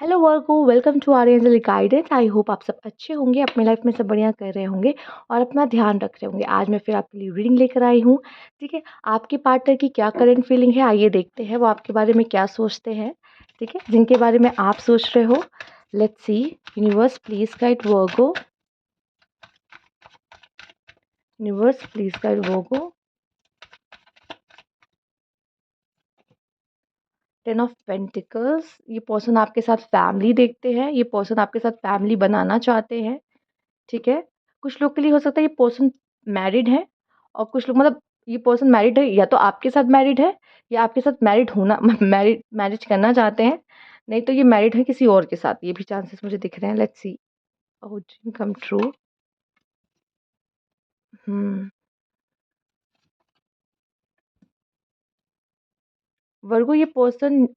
Hello Virgo, welcome to our Angel Guidance. I hope आप सब अच्छे होंगे, अपने लाइफ में सब बढ़िया कर रहे होंगे और अपना ध्यान रख रहे होंगे। आज मैं फिर आपके लिए रीडिंग लेकर आई हूँ। ठीक है, आपके पार्टनर की क्या करंट फीलिंग है, आइए देखते हैं वो आपके बारे में क्या सोचते हैं। ठीक है, जिनके बारे में आप सोच रहे हो। Let's see. Universe please guide Virgo. Universe please guide Virgo. 10 of pentacles. ये पर्सन आपके साथ फैमिली देखते हैं, ये पर्सन आपके साथ फैमिली बनाना चाहते हैं। ठीक है, कुछ लोग के लिए हो सकता है ये पर्सन मैरिड है और कुछ लोग मतलब ये पर्सन मैरिड है या तो आपके साथ मैरिड है या आपके साथ मैरिड होना मैरिज करना चाहते हैं। नहीं तो ये मैरिड है किसी और के साथ, ये भी चांसेस मुझे दिख रहे हैं। Let's see. Oh, dream come true. Hmm. Virgo ये पर्सन,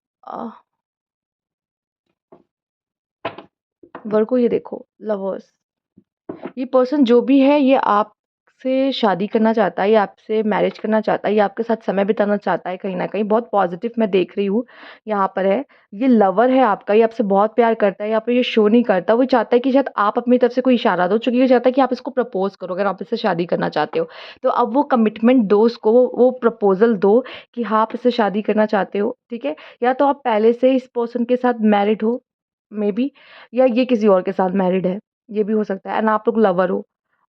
वर्गो ये देखो लवर्स। ये पर्सन जो भी है ये आपसे शादी करना चाहता है, ये आपसे मैरिज करना चाहता है, ये आपके साथ समय बिताना चाहता है। कहीं ना कहीं बहुत पॉजिटिव मैं देख रही हूँ यहाँ पर है। ये लवर है आपका, ये आपसे बहुत प्यार करता है। यहाँ पर ये शो नहीं करता, वो चाहता है कि शायद आप अपनी तरफ से कोई इशारा दो, चूंकि ये चाहता है कि आप इसको प्रपोज करो। अगर आप इससे शादी करना चाहते हो तो अब वो कमिटमेंट दो उसको, वो प्रपोजल दो कि हाँ आप इससे शादी करना चाहते हो। ठीक है, या तो आप पहले से इस पर्सन के साथ मैरिड हो मे बी, या ये किसी और के साथ मैरिड है, ये भी हो सकता है। एंड आप लोग लवर हो,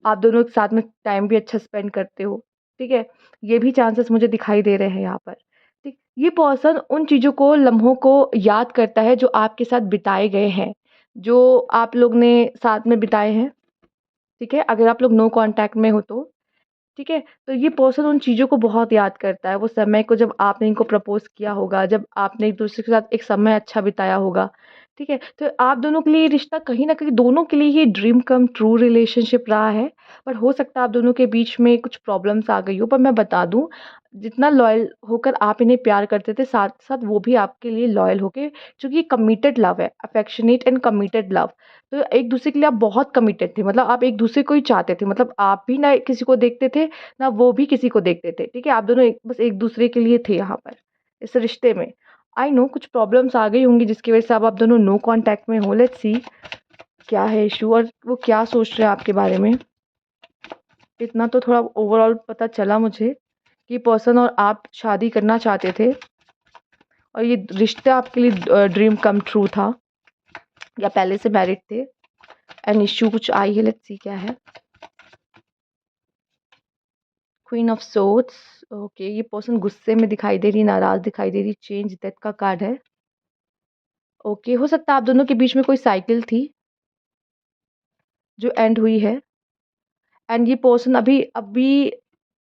आप दोनों एक साथ में टाइम भी अच्छा स्पेंड करते हो। ठीक है, ये भी चांसेस मुझे दिखाई दे रहे हैं यहाँ पर। ठीक, ये पर्सन उन चीज़ों को, लम्हों को याद करता है जो आपके साथ बिताए गए हैं, जो आप लोग ने साथ में बिताए हैं। ठीक है, अगर आप लोग नो कांटेक्ट में हो तो ठीक है, तो ये पर्सन उन चीज़ों को बहुत याद करता है, वो समय को जब आपने इनको प्रपोज किया होगा, जब आपने एक दूसरे के साथ एक समय अच्छा बिताया होगा। ठीक है, तो आप दोनों के लिए ये रिश्ता कहीं ना कहीं दोनों के लिए ये ड्रीम कम ट्रू रिलेशनशिप रहा है। पर हो सकता है आप दोनों के बीच में कुछ प्रॉब्लम्स आ गई हो। पर मैं बता दूं, जितना लॉयल होकर आप इन्हें प्यार करते थे, साथ साथ वो भी आपके लिए लॉयल होके, क्योंकि कमिटेड लव है, अफेक्शनेट एंड कमिटेड लव। तो एक दूसरे के लिए आप बहुत कमिटेड थे, मतलब आप एक दूसरे को ही चाहते थे, मतलब आप भी ना किसी को देखते थे ना वो भी किसी को देखते थे। ठीक है, आप दोनों बस एक दूसरे के लिए थे यहाँ पर इस रिश्ते में। आई नो कुछ प्रॉब्लम्स आ गई होंगी जिसकी वजह से अब आप दोनों नो कांटेक्ट में हो। लेट्स सी क्या है इशू और वो क्या सोच रहे हैं आपके बारे में। इतना तो थोड़ा ओवरऑल पता चला मुझे कि पर्सन और आप शादी करना चाहते थे और ये रिश्ता आपके लिए ड्रीम कम ट्रू था, या पहले से मैरिड थे। एंड इशू कुछ आई है, लेट्स सी क्या है। Queen of swords. ओके, ये पर्सन गुस्से में दिखाई दे रही, नाराज दिखाई दे रही। चेंज डेथ का कार्ड है। ओके, हो सकता है आप दोनों के बीच में कोई साइकिल थी जो एंड हुई है। एंड ये पर्सन अभी अभी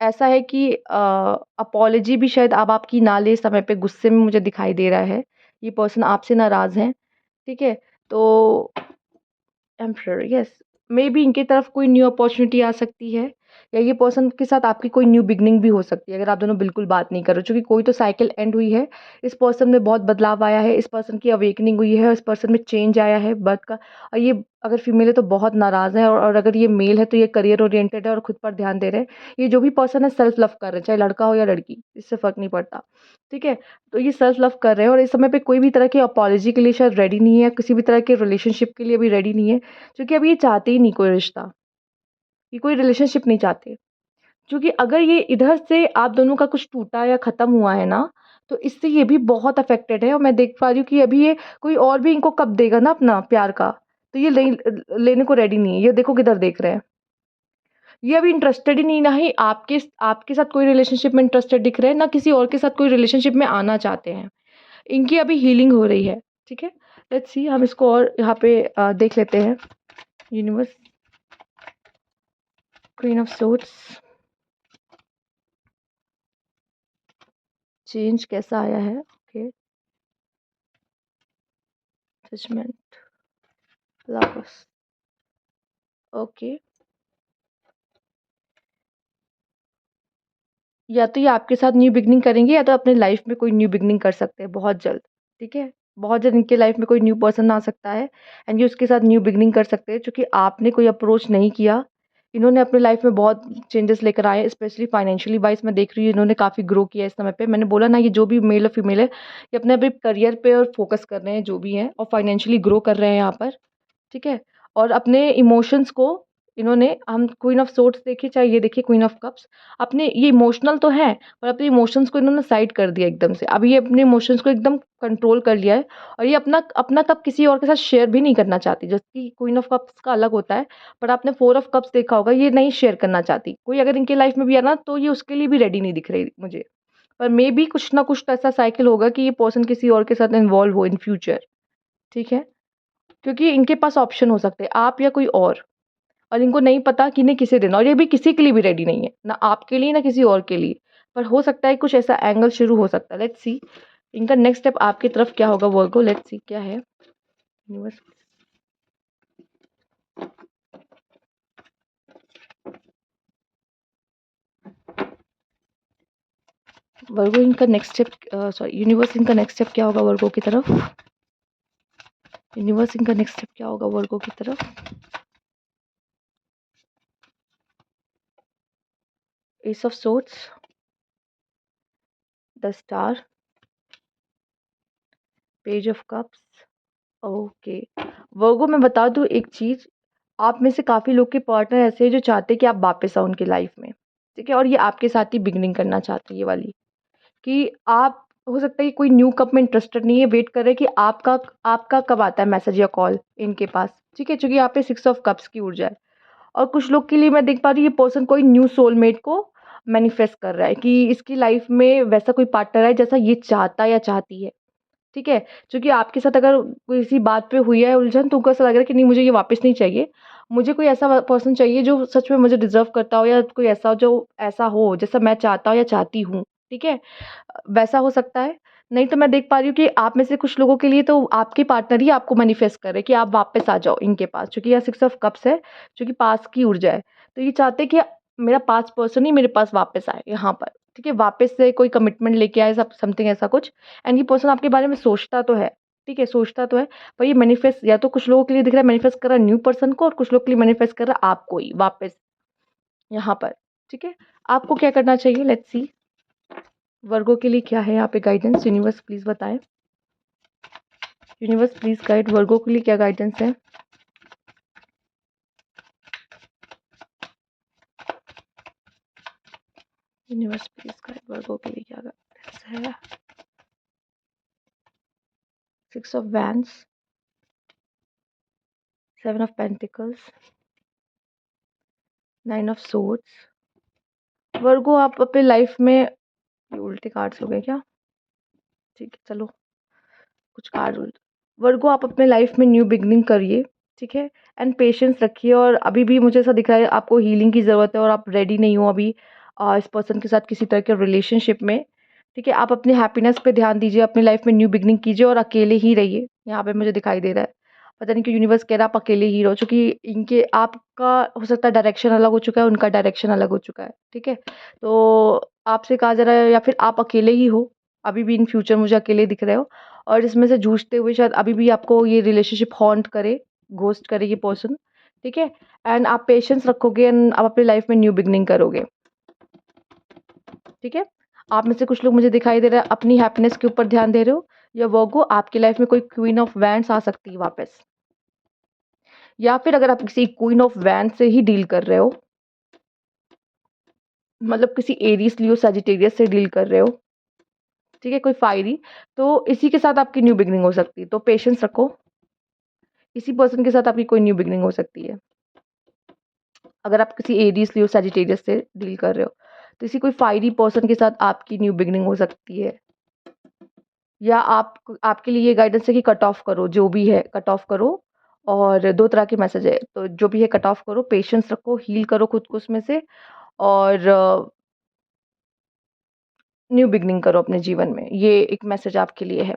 ऐसा है कि अपॉलजी भी शायद अब आपकी ना ले, समय पे गुस्से में मुझे दिखाई दे रहा है। ये पर्सन आपसे नाराज है। ठीक है, तो एम्परर, यस, मे बी इनकी तरफ कोई न्यू अपॉर्चुनिटी आ सकती है, या ये पर्सन के साथ आपकी कोई न्यू बिगनिंग भी हो सकती है अगर आप दोनों बिल्कुल बात नहीं करो। क्योंकि कोई तो साइकिल एंड हुई है, इस पर्सन में बहुत बदलाव आया है, इस पर्सन की अवेकनिंग हुई है, इस पर्सन में चेंज आया है बर्थ का। और ये अगर फीमेल है तो बहुत नाराज़ है, और अगर ये मेल है तो ये करियर ओरिएंटेड है और खुद पर ध्यान दे रहे हैं। ये जो भी पर्सन है सेल्फ लव कर रहे हैं, चाहे लड़का हो या लड़की, इससे फ़र्क नहीं पड़ता। ठीक है, तो ये सेल्फ लव कर रहे हैं और इस समय पे कोई भी तरह की अपॉलजी के लिए शायद रेडी नहीं है, किसी भी तरह के रिलेशनशिप के लिए भी रेडी नहीं है। क्योंकि अभी ये चाहते ही नहीं कोई रिश्ता, ये कोई रिलेशनशिप नहीं चाहते। क्योंकि अगर ये इधर से आप दोनों का कुछ टूटा या ख़त्म हुआ है ना, तो इससे ये भी बहुत अफेक्टेड है। और मैं देख पा रही हूँ कि अभी ये कोई और भी इनको कब देगा ना अपना प्यार का, तो ये लेने को रेडी नहीं है। ये देखो किधर देख रहे हैं, ये अभी इंटरेस्टेड ही नहीं, ना ही आपके आपके साथ कोई रिलेशनशिप में इंटरेस्टेड दिख रहे हैं, ना किसी और के साथ कोई रिलेशनशिप में आना चाहते हैं। इनकी अभी हीलिंग हो रही है। ठीक है, लेट्स सी, हम इसको और यहाँ पे देख लेते हैं। Universe, queen of swords, change कैसा आया है। Okay, judgement, lovers. ओके, या तो ये आपके साथ न्यू बिगनिंग करेंगे, या तो अपने लाइफ में कोई न्यू बिगनिंग कर सकते हैं बहुत जल्द। ठीक है, बहुत जल्द इनके लाइफ में कोई न्यू पर्सन आ सकता है एंड ये उसके साथ न्यू बिगनिंग कर सकते हैं, क्योंकि आपने कोई अप्रोच नहीं किया। इन्होंने अपनी लाइफ में बहुत चेंजेस लेकर आए हैं, स्पेशली फाइनेंशियली वाइज़ मैं देख रही हूँ इन्होंने काफ़ी ग्रो किया है इस समय पे। मैंने बोला ना, ये जो भी मेल और फीमेल है, ये अपने-अपने करियर पे और फ़ोकस कर रहे हैं जो भी हैं, और फाइनेंशियली ग्रो कर रहे हैं यहाँ पर, ठीक है? और अपने इमोशंस को इन्होंने, हम क्वीन ऑफ सोर्ड्स देखिए चाहे ये देखिए क्वीन ऑफ कप्स, अपने ये इमोशनल तो हैं, पर अपने इमोशंस को इन्होंने साइड कर दिया एकदम से। अब ये अपने इमोशंस को एकदम कंट्रोल कर लिया है, और ये अपना अपना कप किसी और के साथ शेयर भी नहीं करना चाहती। जैसे कि क्वीन ऑफ कप्स का अलग होता है, पर आपने फोर ऑफ कप्स देखा होगा, ये नहीं शेयर करना चाहती। कोई अगर इनकी लाइफ में भी है ना, तो ये उसके लिए भी रेडी नहीं दिख रही मुझे। पर मे बी कुछ ना कुछ तो ऐसा साइकिल होगा कि ये पर्सन किसी और के साथ इन्वॉल्व हो इन फ्यूचर, ठीक है? क्योंकि इनके पास ऑप्शन हो सकते हैं, आप या कोई और इनको नहीं पता कि इन्हें किसे देना, और ये भी किसी के लिए भी रेडी नहीं है, ना आपके लिए ना किसी और के लिए। पर हो सकता है कुछ ऐसा एंगल शुरू हो सकता है। लेट्स सी इनका नेक्स्ट स्टेप आपकी तरफ क्या होगा वर्गो। लेट्स सी क्या है यूनिवर्स। वर्गो इनका नेक्स्ट स्टेप, सॉरी यूनिवर्स, इनका नेक्स्ट स्टेप क्या होगा वर्गो की तरफ। यूनिवर्स इनका नेक्स्ट स्टेप क्या होगा वर्गो की तरफ। Ace of swords, the star, page of cups. Okay Virgo, मैं बता दूं एक चीज, आप में से काफी लोग के पार्टनर ऐसे हैं जो चाहते हैं कि आप वापस आओ उनकी लाइफ में, ठीक है? और ये आपके साथ ही बिगनिंग करना चाहते हैं, ये वाली कि आप, हो सकता है कि कोई न्यू कप में इंटरेस्टेड नहीं है, वेट कर रहे हैं कि आपका आपका कब आता है मैसेज या कॉल इनके पास, ठीक है? क्योंकि यहाँ पे सिक्स ऑफ कप्स की ऊर्जा है। और कुछ लोग के लिए मैं देख पा रही हूँ ये पर्सन कोई न्यू सोलमेट को मैनिफेस्ट कर रहा है कि इसकी लाइफ में वैसा कोई पार्टनर है जैसा ये चाहता या चाहती है, ठीक है? क्योंकि आपके साथ अगर किसी बात पे हुई है उलझन, तो उनको ऐसा लग रहा है कि नहीं, मुझे ये वापस नहीं चाहिए। मुझे कोई ऐसा पर्सन चाहिए जो सच में मुझे डिज़र्व करता हो, या कोई ऐसा जो ऐसा हो जैसा मैं चाहता हूँ या चाहती हूँ, ठीक है? वैसा हो सकता है। नहीं तो मैं देख पा रही हूँ कि आप में से कुछ लोगों के लिए तो आपके पार्टनर ही आपको मैनिफेस्ट कर रहे हैं कि आप वापस आ जाओ इनके पास, क्योंकि यहाँ सिक्स ऑफ कप्स है, जो कि पास की ऊर्जा है। तो ये चाहते हैं कि मेरा पास्ट पर्सन ही मेरे पास वापस आए यहाँ पर, ठीक है? वापस से कोई कमिटमेंट लेके आए, सब समथिंग ऐसा कुछ। एंड ये पर्सन आपके बारे में सोचता तो है, ठीक है? सोचता तो है, पर ये मैनिफेस्ट या तो कुछ लोगों के लिए दिख रहा है मैनिफेस्ट कर रहा है न्यू पर्सन को, और कुछ लोग के लिए मैनिफेस्ट कर रहा है आपको ही वापस यहाँ पर, ठीक है? आपको क्या करना चाहिए, लेट्स सी वर्गो के लिए क्या है यहाँ पे गाइडेंस। यूनिवर्स प्लीज बताएं, यूनिवर्स प्लीज गाइड वर्गो के लिए क्या गाइडेंस है। यूनिवर्स प्लीज गाइड वर्गो के लिए क्या गाइडेंस है। Six of wands, seven of pentacles, nine of swords. Virgo आप अपने लाइफ में, ये उल्टे कार्ड्स हो गए क्या, ठीक है चलो कुछ कार्ड उल्टे। वर्गो आप अपने लाइफ में न्यू बिगनिंग करिए, ठीक है? एंड पेशेंस रखिए, और अभी भी मुझे ऐसा दिख रहा है आपको हीलिंग की ज़रूरत है, और आप रेडी नहीं हो अभी इस पर्सन के साथ किसी तरह के रिलेशनशिप में, ठीक है? आप अपने हैप्पीनेस पे ध्यान दीजिए, अपनी लाइफ में न्यू बिगनिंग कीजिए, और अकेले ही रहिए। यहाँ पे मुझे दिखाई दे रहा है, पता नहीं क्यों यूनिवर्स कह रहा है आप अकेले ही रहो, क्योंकि इनके आपका हो सकता है डायरेक्शन अलग हो चुका है, उनका डायरेक्शन अलग हो चुका है, ठीक है? तो आपसे कहा जा रहा है या फिर आप अकेले ही हो, अभी भी इन फ्यूचर मुझे अकेले दिख रहे हो, और इसमें से जूझते हुए शायद अभी भी आपको ये रिलेशनशिप हॉन्ट करे, घोस्ट करे ये पर्सन, ठीक है? एंड आप पेशेंस रखोगे, एंड आप अपनी लाइफ में न्यू बिगनिंग करोगे, ठीक है? आप में से कुछ लोग मुझे दिखाई दे रहा है अपनी हैप्पीनेस के ऊपर ध्यान दे रहे हो, या वर्गो आपकी लाइफ में कोई क्वीन ऑफ वैंड्स आ सकती है वापस, या फिर अगर आप किसी क्वीन ऑफ वैंड से ही डील कर रहे हो, मतलब किसी एरीज लियो सजिटेरियस से डील कर रहे हो, ठीक है? कोई फायरी, तो इसी के साथ आपकी न्यू बिगनिंग हो सकती है, तो पेशेंस रखो। इसी पर्सन के साथ आपकी कोई न्यू बिगनिंग हो सकती है, अगर आप किसी एरीज लियो सजिटेरियस से डील कर रहे हो, तो इसी कोई फायरी पर्सन के साथ आपकी न्यू बिगनिंग हो सकती है। या आप, आपके लिए ये गाइडेंस है कि कट ऑफ करो, जो भी है कट ऑफ करो। और दो तरह के मैसेज है, तो जो भी है कट ऑफ करो, पेशेंस रखो, हील करो खुद को उसमें से, और न्यू बिगनिंग करो अपने जीवन में। ये एक मैसेज आपके लिए है।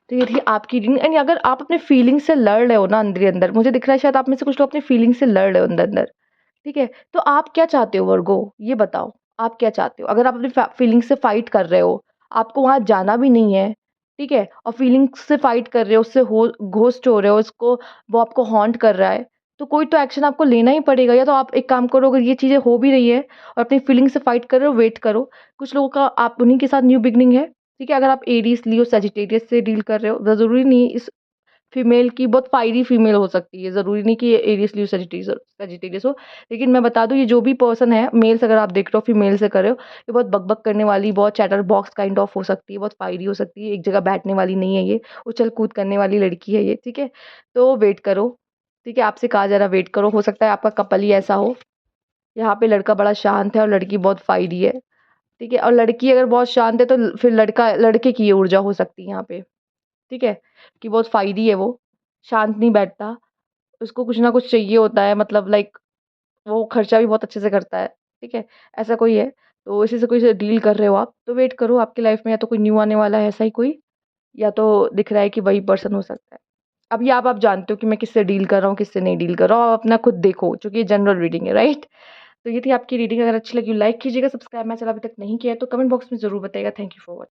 तो ये थी आपकी रीडिंग। एंड अगर आप अपने फीलिंग से लड़ रहे हो ना अंदर ही अंदर, मुझे दिख रहा है शायद आप में से कुछ लोग अपनी फीलिंग से लड़ रहे हो अंदर अंदर, ठीक है? तो आप क्या चाहते हो वर्गो, ये बताओ आप क्या चाहते हो? अगर आप अपनी फीलिंग से फाइट कर रहे हो, आपको वहां जाना भी नहीं है, ठीक है? और फीलिंग्स से फाइट कर रहे हो, उससे हो घोस्ट हो रहे हो, उसको, वो आपको हॉन्ट कर रहा है, तो कोई तो एक्शन आपको लेना ही पड़ेगा। या तो आप एक काम करो, अगर ये चीज़ें हो भी रही है और अपनी फीलिंग से फाइट कर रहे हो, वेट करो। कुछ लोगों का आप उन्हीं के साथ न्यू बिगिनिंग है, ठीक है? अगर आप एरीज़, लियो, सजिटेरियस से डील कर रहे हो, ज़रूरी नहीं इस फीमेल की बहुत फायरी फीमेल हो सकती है, ज़रूरी नहीं कि ये एरीज़, लियो, सजिटेरियस हो। लेकिन मैं बता दूँ, ये जो भी पर्सन है, मेल्स अगर आप देख रहे हो, फीमेल से कर रहे हो, ये बहुत बक-बक करने वाली, बहुत चैटर बॉक्स काइंड ऑफ हो सकती है, बहुत फायरी हो सकती है, एक जगह बैठने वाली नहीं है ये, उछल-कूद करने वाली लड़की है ये, ठीक है? तो वेट करो, ठीक है? आपसे कहा जा रहा है वेट करो, हो सकता है आपका कपल ही ऐसा हो। यहाँ पे लड़का बड़ा शांत है और लड़की बहुत फायरी है, ठीक है? और लड़की अगर बहुत शांत है तो फिर लड़के की ये ऊर्जा हो सकती है यहाँ पे, ठीक है? कि बहुत फायरी है वो, शांत नहीं बैठता, उसको कुछ ना कुछ चाहिए होता है, मतलब लाइक वो खर्चा भी बहुत अच्छे से करता है, ठीक है? ऐसा कोई है, तो इसी से कोई से डील कर रहे हो आप, तो वेट करो, आपकी लाइफ़ में या तो कोई न्यू आने वाला है ऐसा ही कोई, या तो दिख रहा है कि वही पर्सन हो सकता है। अब ये आप जानते हो कि मैं किससे डील कर रहा हूँ, किससे नहीं डील कर रहा हूँ, आप अपना खुद देखो, चूँकि ये जनरल रीडिंग है, राइट? तो ये थी आपकी रीडिंग, अगर अच्छी लगी लाइक कीजिएगा, सब्सक्राइब मैंने चला अभी तक नहीं किया है तो कमेंट बॉक्स में ज़रूर बताइएगा। Thank you for watching.